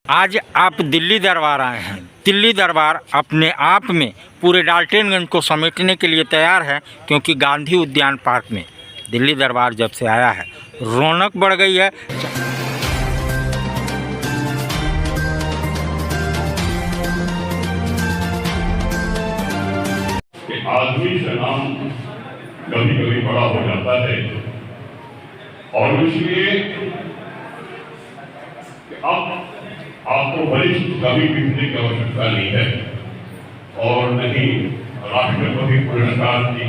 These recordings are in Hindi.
आज आप दिल्ली दरबार आए हैं। दिल्ली दरबार अपने आप में पूरे डाल्टनगंज को समेटने के लिए तैयार है, क्योंकि गांधी उद्यान पार्क में दिल्ली दरबार जब से आया है रौनक बढ़ गई है। आदमी का नाम कभी कभी बड़ा हो जाता है और इसलिए अब आपको वरिष्ठ कवि लिखने की आवश्यकता नहीं है और नहीं राष्ट्रपति पुरस्कार की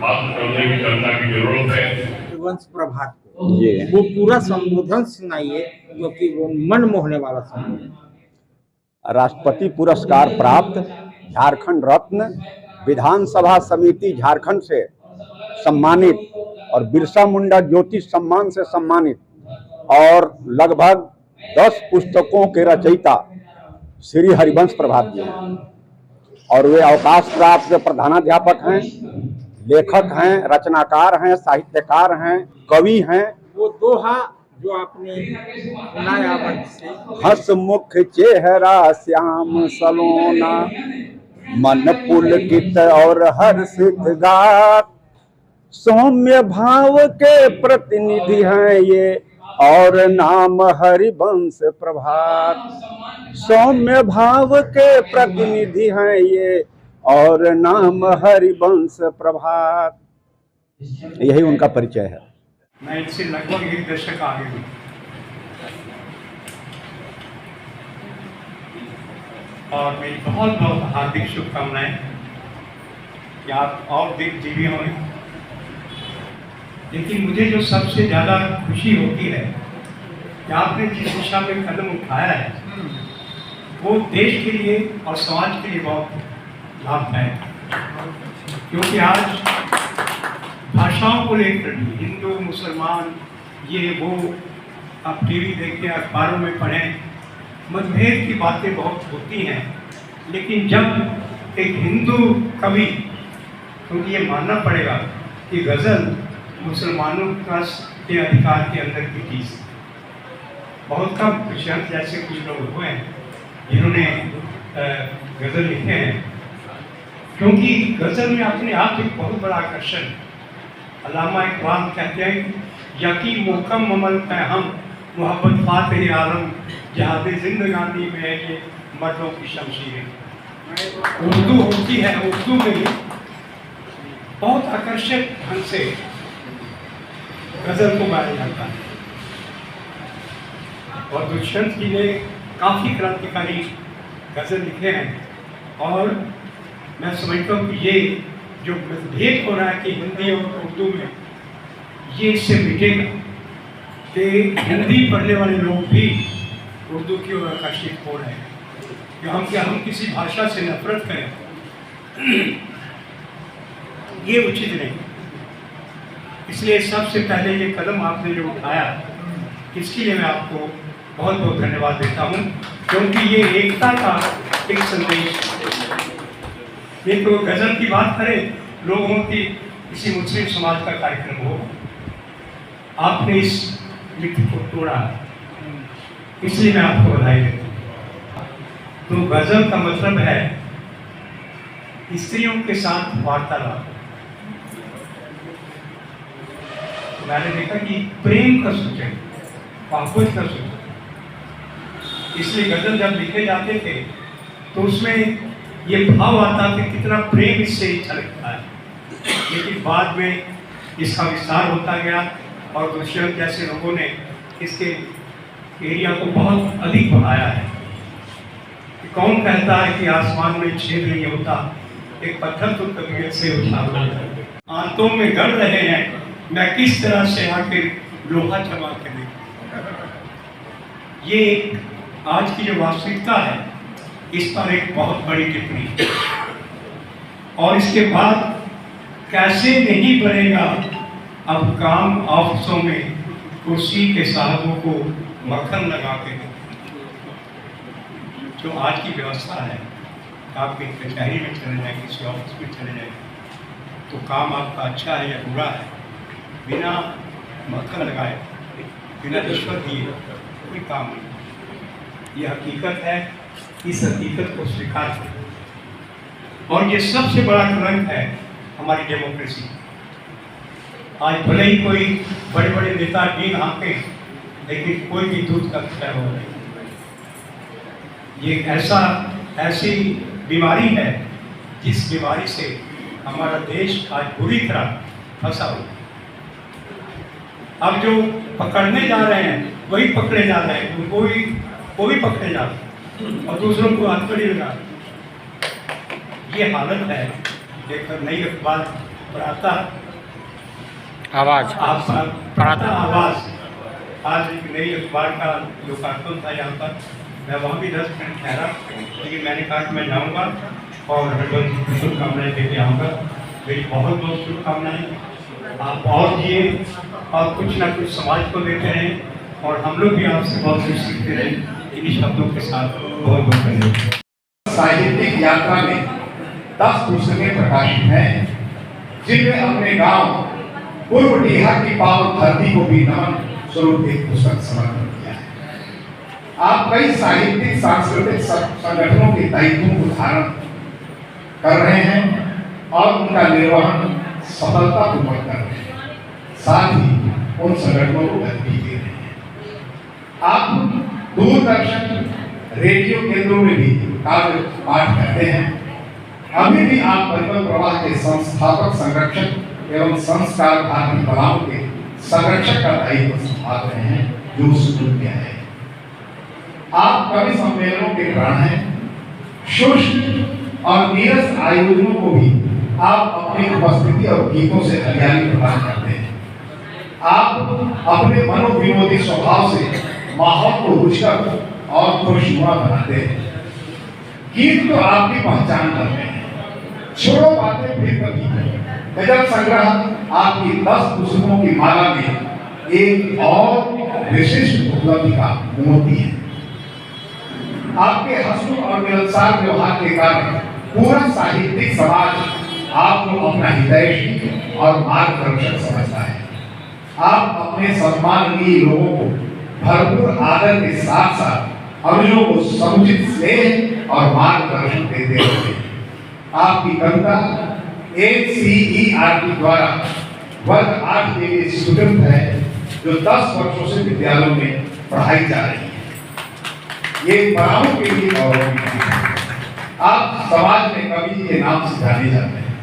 बात करने की चर्चा की जरूरत है। वंश प्रभात को वो पूरा संबोधन सुनाइए, क्योंकि वो मन मोहने वाला संबोधन। राष्ट्रपति पुरस्कार प्राप्त झारखंड रत्न विधानसभा समिति झारखंड से सम्मानित और बिरसा मुंडा ज्योति सम्मान से सम्मानित और लगभग 10 पुस्तकों के रचयिता श्री हरिवंश प्रभात जी हैं और वे अवकाश प्राप्त प्रधानाध्यापक हैं, लेखक हैं, रचनाकार हैं, साहित्यकार हैं, कवि हैं। वो दोहा जो आपने सुनाया से हंसमुख चेहरा श्याम सलोना मन पुलकित और हर्षित गात, सौम्य भाव के प्रतिनिधि हैं ये और नाम हरिवंश प्रभात। सौम्य भाव के प्रतिनिधि हैं ये और नाम हरिवंश प्रभात। यही उनका परिचय है। मैं इनसे लगभग 1 दशक आगे हूँ और मेरी बहुत बहुत हार्दिक शुभकामनाएं कि आप और दीर्घजीवी हों। लेकिन मुझे जो सबसे ज़्यादा खुशी होती है कि आपने जिस दिशा में कदम उठाया है वो देश के लिए और समाज के लिए बहुत लाभदायक है। क्योंकि आज भाषाओं को लेकर हिंदू मुसलमान ये वो आप टीवी देखें, अखबारों में पढ़ें, मतभेद की बातें बहुत होती हैं। लेकिन जब एक हिंदू कवि, क्योंकि ये मानना पड़ेगा कि गज़ल मुसलमानों के अधिकार के अंदर की चीज़, बहुत कम कुछ जैसे कुछ लोग हुए हैं जिन्होंने गज़ल लिखे हैं, क्योंकि गज़ल में अपने आप एक बहुत बड़ा आकर्षण। अल्लामा इकबाल कहते हैं यकी मोहकम ममल हम मोहब्बत फाते आलम जहाद जिंदगानी में ये मर्दों की शमशीरें। उर्दू होती है, उर्दू में बहुत आकर्षक ढंग से गज़ल को गाया जाता है और दुष्यंत जी ने काफ़ी क्रांतिकारी गज़ल लिखे हैं। और मैं समझता हूँ कि ये जो मतभेद हो रहा है कि हिंदी और उर्दू में, ये इससे मिटेगा कि हिंदी पढ़ने वाले लोग भी उर्दू की ओर आकर्षित हो रहे हैं। कि हम किसी भाषा से नफरत करें ये उचित नहीं। इसलिए सबसे पहले ये कदम आपने जो उठाया, इसके लिए मैं आपको बहुत बहुत धन्यवाद देता हूँ, क्योंकि ये एकता का एक संदेश है। ये तो गज़ल की बात करें, लोगों की किसी मुस्लिम समाज का कार्यक्रम हो, आपने इस मित्र को तोड़ा, इसलिए मैं आपको बधाई देता हूँ। तो गज़ल का मतलब है स्त्रियों के साथ वार्तालाप। मैंने देखा कि प्रेम का सूचक, मोहब्बत का सूचक। इसलिए गज़ल जब लिखे जाते थे तो उसमें ये भाव आता था कितना प्रेम इससे झलकता है। लेकिन बाद में इसका विस्तार होता गया और दुष्यंत जैसे लोगों ने इसके एरिया को बहुत अधिक बढ़ाया है। कि कौन कहता है कि आसमान में छेद नहीं होता, एक पत्थर तो तबीयत से उठा होता। आंतों में गड़ रहे हैं, मैं किस तरह से आखिर लोहा जमा कर देखूं। ये आज की जो वास्तविकता है, इस पर एक बहुत बड़ी टिप्पणी। और इसके बाद कैसे नहीं बनेगा अब काम ऑफिसों में कुर्सी के साहबों को मक्खन लगा के। जो आज की व्यवस्था है, आप एक कचहरी में चले जाए, किसी ऑफिस में चले जाए, तो काम आपका अच्छा है या बुरा है, बिना मक्खन लगाए, बिना रिश्वत दिए कोई काम नहीं। ये हकीकत है, इस हकीकत को स्वीकार करें। और ये सबसे बड़ा कलंक है हमारी डेमोक्रेसी। आज भले ही कोई बड़े बड़े नेता डीन हाँके, लेकिन कोई भी दूध का खैर हो नहीं। ये ऐसी बीमारी है जिस बीमारी से हमारा देश आज बुरी तरह फंसा हुआ है। अब जो पकड़ने जा रहे हैं वही पकड़े जा रहे हैं, उनको भी पकड़े जा रहे हैं और दूसरों को हाथ पर ही लगा। ये हालत है। एक नई अखबार पढ़ाता आवाज़ आज एक नई अखबार का लोकार्पण था यहाँ पर। मैं वहाँ भी 10 मिनट ठहरा, लेकिन मैंने कहा कि मैं जाऊँगा और हरिवंश शुभकामनाएँ देके आऊँगा। मेरी बहुत बहुत शुभकामनाएँ। आप और जिए और कुछ ना कुछ समाज को देते रहें और हम लोग भी आपसे बहुत कुछ सीखते रहें। इन्हीं शब्दों के साथ बहुत बहुत धन्यवाद। साहित्यिक यात्रा में 10 पुस्तकें प्रकाशित हैं, जिनमें अपने गांव पूर्व डीहा की पावन धरती को भी नमन स्वरूप एक पुस्तक समर्पण किया है। आप कई साहित्यिक सांस्कृतिक संगठनों के दायित्वों को धारण कर रहे हैं और उनका निर्वहन सफलतापूर्वक कर रहे हैं, साथ ही उन संगठनों को गति भी दे रहे हैं। आप दूरदर्शन रेडियो केंद्रों में भी कार्य पाठ करते हैं। अभी भी आप परिमल प्रवाह के संस्थापक, संरक्षक एवं संस्कार भारती कलाओं के संरक्षक का दायित्व संभाल रहे हैं, जो शुरू किया है। आप कवि सम्मेलनों के प्राण हैं। शुष्क और नीरस आयोजनों को भी आप अपनी उपस्थिति और गीतों से हरियाली प्रदान करते हैं। आप अपने मनोविनोदी स्वभाव से माहौल को रुचिकर और खुशनुमा बनाते हैं। गीत तो आपकी पहचान करते हैं। छोड़ो बातें फिर कभी गजल संग्रह आपकी 10 पुस्तकों की माला में एक और विशिष्ट उपलब्धि का मोती है। आपके हंसमुख और मिलनसार व्यवहार के कारण पूरा साहित्यिक समाज आपको अपना हितैषी और मार्गदर्शक समझता है। आप अपने सम्माननीय लोगों को भरपूर आदर के साथ साथ अनुजों को समुचित स्नेह और मार्गदर्शन देते रहते हैं। आपकी कविता NCERT द्वारा वर्ग 8 के लिए स्टूडेंट है, जो 10 वर्षों से विद्यालयों में पढ़ाई जा रही है। ये पढ़ाओं के लिए गौरव की बात है। आप समाज में कवि के नाम से जाने जाते हैं।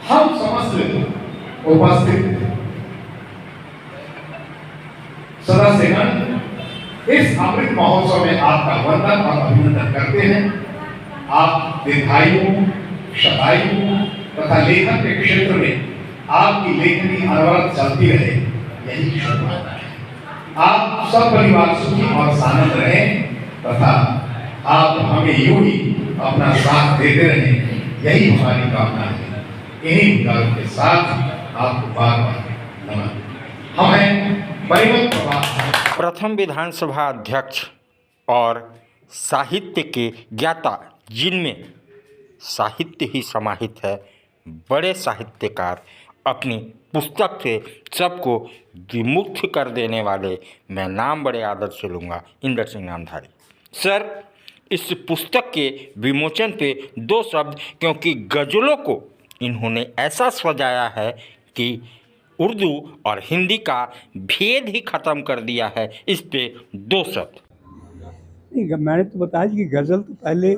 हम समस्त उपस्थित सदस्यगण इस अमृत महोत्सव में आपका वंदन और अभिनंदन करते हैं। आप दीर्घायु, शतायु तथा लेखन के क्षेत्र में आपकी लेखनी अनवरत चलती रहे, यही शुभकामना है। आप सब परिवार सुखी और सानंद रहें तथा आप हमें यूं ही अपना साथ देते रहें, यही हमारी कामना है। इन्हीं विचारों के साथ आपको बार बार नमन। हम हैं परिमल प्रवाह प्रथम विधानसभा अध्यक्ष और साहित्य के ज्ञाता, जिनमें साहित्य ही समाहित है। बड़े साहित्यकार, अपनी पुस्तक से सबको विमुक्त कर देने वाले, मैं नाम बड़े आदर से लूँगा, इंदर सिंह नामधारी सर। इस पुस्तक के विमोचन पे 2 शब्द, क्योंकि गज़लों को इन्होंने ऐसा सजाया है कि उर्दू और हिंदी का भेद ही ख़त्म कर दिया है। इस पे 2 शब्द। नहीं, मैंने तो बताया कि गज़ल तो पहले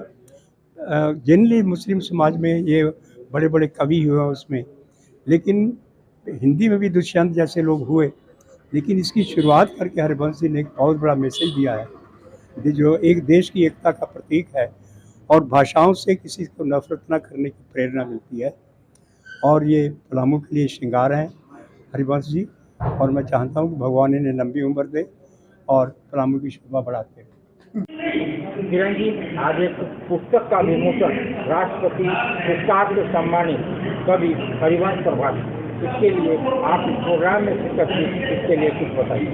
जनरली मुस्लिम समाज में ये बड़े बड़े कवि हुए उसमें, लेकिन हिंदी में भी दुष्यंत जैसे लोग हुए। लेकिन इसकी शुरुआत करके हरिवंश जी ने एक बहुत बड़ा मैसेज दिया है, जो एक देश की एकता का प्रतीक है और भाषाओं से किसी को नफरत न करने की प्रेरणा मिलती है। और ये पलामू के लिए श्रृंगार हैं हरिवंश जी, और मैं चाहता हूँ कि भगवान इन्हें लंबी उम्र दे और पलामू की शोभा बढ़ाते हैं। किरण जी, आज एक पुस्तक का विमोचन, राष्ट्रपति पुरस्कार से सम्मानित कवि हरिवंश प्रभात, इसके लिए आप इस प्रोग्राम में शिरकत की, इसके लिए कुछ बताइए।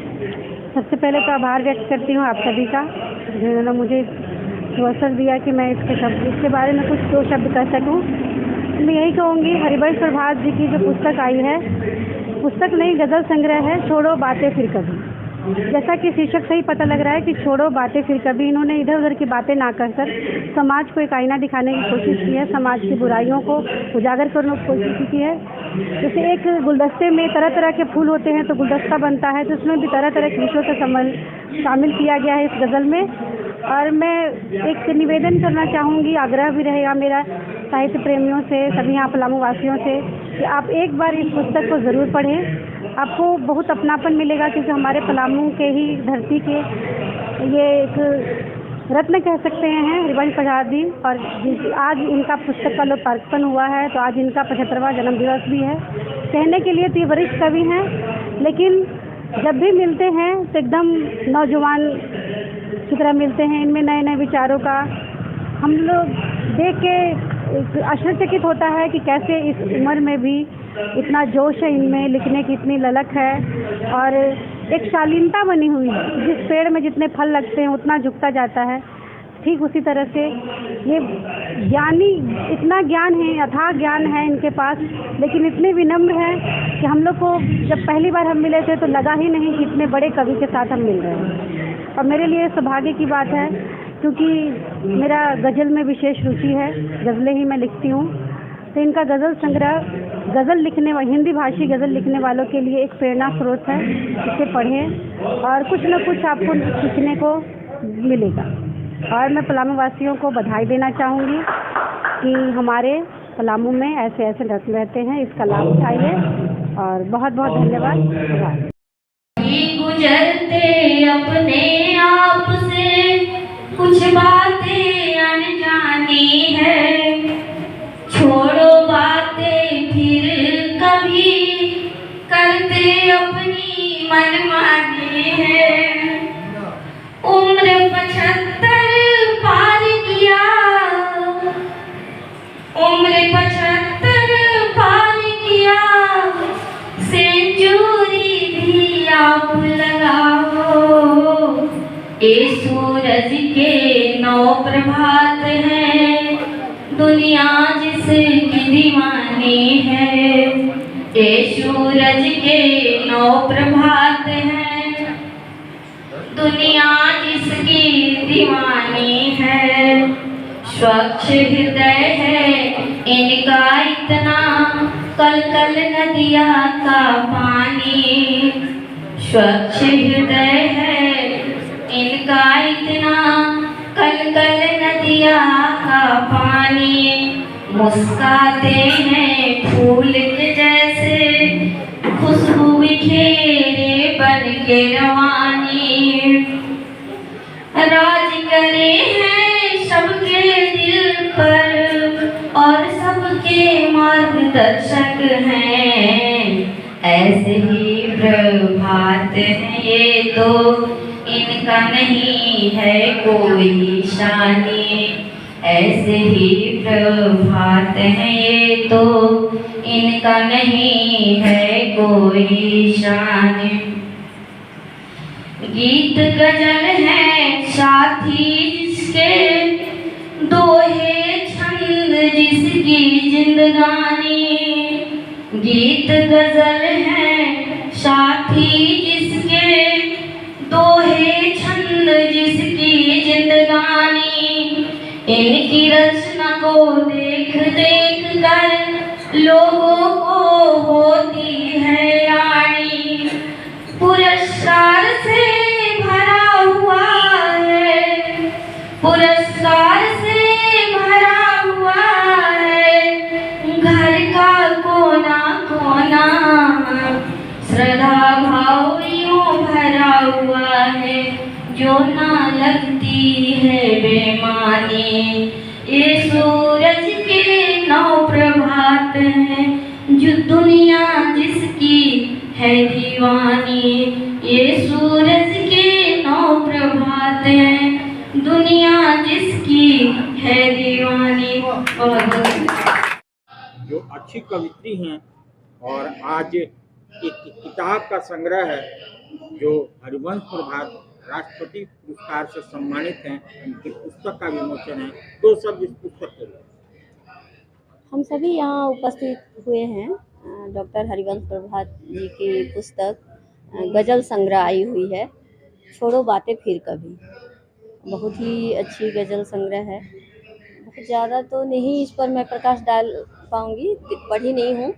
सबसे पहले तो आभार व्यक्त करती हूँ आप सभी का, जिन्होंने मुझे अवसर दिया कि मैं इसके बारे में कुछ 2 शब्द कह सकूँ। मैं यही कहूँगी, हरिवंश प्रभात जी की जो पुस्तक आई है, पुस्तक नहीं गज़ल संग्रह है, छोड़ो बातें फिर कभी। जैसा कि शीर्षक से ही पता लग रहा है कि छोड़ो बातें फिर कभी, इन्होंने इधर उधर की बातें ना कर समाज को एक आईना दिखाने की कोशिश की है, समाज की बुराइयों को उजागर करने की कोशिश की है। जैसे एक गुलदस्ते में तरह तरह के फूल होते हैं तो गुलदस्ता बनता है, तो उसमें भी तरह तरह के विषयों को शामिल किया गया है इस गज़ल में। और मैं एक निवेदन करना चाहूँगी, आग्रह भी रहेगा मेरा साहित्य प्रेमियों से, सभी यहाँ पलामू वासियों से, कि आप एक बार इस पुस्तक को ज़रूर पढ़ें। आपको बहुत अपनापन मिलेगा, क्योंकि हमारे पलामू के ही धरती के ये एक रत्न कह सकते हैं हरिवंश प्रसाद जी, और आज इनका पुस्तक का लोकार्पण हुआ है, तो आज इनका 75वां जन्मदिवस भी है। कहने के लिए तो ये वरिष्ठ कवि हैं, लेकिन जब भी मिलते हैं तो एकदम नौजवान की तरह मिलते हैं। इनमें नए नए विचारों का हम लोग देख के आश्चर्यचकित होता है कि कैसे इस उम्र में भी इतना जोश है इनमें, लिखने की इतनी ललक है, और एक शालीनता बनी हुई है। जिस पेड़ में जितने फल लगते हैं उतना झुकता जाता है, ठीक उसी तरह से ये ज्ञानी, इतना ज्ञान है, अथाह ज्ञान है इनके पास, लेकिन इतने विनम्र हैं कि हम लोग को जब पहली बार हम मिले थे तो लगा ही नहीं कि इतने बड़े कवि के साथ हम मिल रहे हैं। और मेरे लिए सौभाग्य की बात है, क्योंकि मेरा गज़ल में विशेष रुचि है, गज़लें ही मैं लिखती हूँ। तो इनका गज़ल संग्रह गज़ल लिखने हिंदी भाषी गज़ल लिखने वालों के लिए एक प्रेरणा स्रोत है। इसे पढ़ें और कुछ न कुछ आपको सीखने को मिलेगा। और मैं पलामू वासियों को बधाई देना चाहूँगी कि हमारे पलामू में ऐसे ऐसे रत्न रहते हैं, इसका लाभ उठाइए, और बहुत बहुत धन्यवाद। गुजरते अपने आप से कुछ बातें अनजानी है, छोड़ो बातें फिर कभी, करते अपनी मनमानी है। उम्र 75 पार किया, उम्र 75 पार किया, सेंचुरी भी आप लगाओ। ये सूरज के 9 प्रभात हैं, दुनिया जिसकी दीवानी है। ये सूरज के 9 प्रभात हैं, दुनिया जिसकी दीवानी है। स्वच्छ हृदय है इनका इतना, कल कल नदिया का पानी। स्वच्छ हृदय है इनका इतना, कल कल नदिया का पानी। मुस्काते हैं फूल के जैसे, खुशबू बिखेरे बन के रवानी। राज करे हैं सबके दिल पर, और सबके मार्गदर्शक हैं। ऐसे ही प्रभात हैं ये तो, इनका नहीं है कोई शानी। ऐसे ही प्रभात हैं ये तो, इनका नहीं है कोई शान। गीत गजल है साथी जिसके, दोहे छंद जिसकी जिंदगानी। गीत गजल है साथी जिसके, दोहे छंद जिसकी जिंदगानी। इनकी रचना को देख देख कर लोगों को होती है रानी। पुरस्कार से भरा हुआ है, पुरस्कार से भरा हुआ है, घर का कोना कोना। श्रद्धा भाव यूं भरा हुआ है, जो ना लगती है बेमानी। ये सूरज के 9 प्रभात हैं, जो दुनिया जिसकी है दीवानी। ये सूरज के 9 प्रभात हैं, दुनिया जिसकी है दीवानी। जो अच्छी कवित्री हैं, और आज एक किताब का संग्रह है जो हरिवंश प्रभात राष्ट्रपति पुरस्कार से सम्मानित हैं, उनकी पुस्तक का विमोचन है। तो सब इस पुस्तक के लिए हम सभी यहाँ उपस्थित हुए हैं डॉक्टर हरिवंश प्रभात जी की पुस्तक गज़ल संग्रह आई हुई है, छोड़ो बातें फिर कभी। बहुत ही अच्छी गज़ल संग्रह है। बहुत ज़्यादा तो नहीं इस पर मैं प्रकाश डाल पाऊँगी, पढ़ी नहीं हूँ,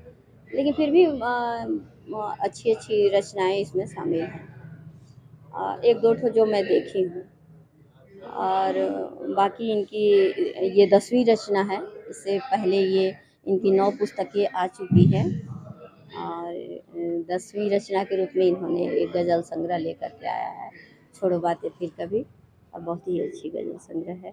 लेकिन फिर भी अच्छी अच्छी रचनाएँ इसमें शामिल हैं। एक दो ठो जो मैं देखी हूँ, और बाकी इनकी ये 10वीं रचना है। इससे पहले ये इनकी 9 पुस्तकें आ चुकी हैं, और 10वीं रचना के रूप में इन्होंने एक गज़ल संग्रह लेकर के आया है, छोड़ो बातें फिर कभी, और बहुत ही अच्छी गज़ल संग्रह है।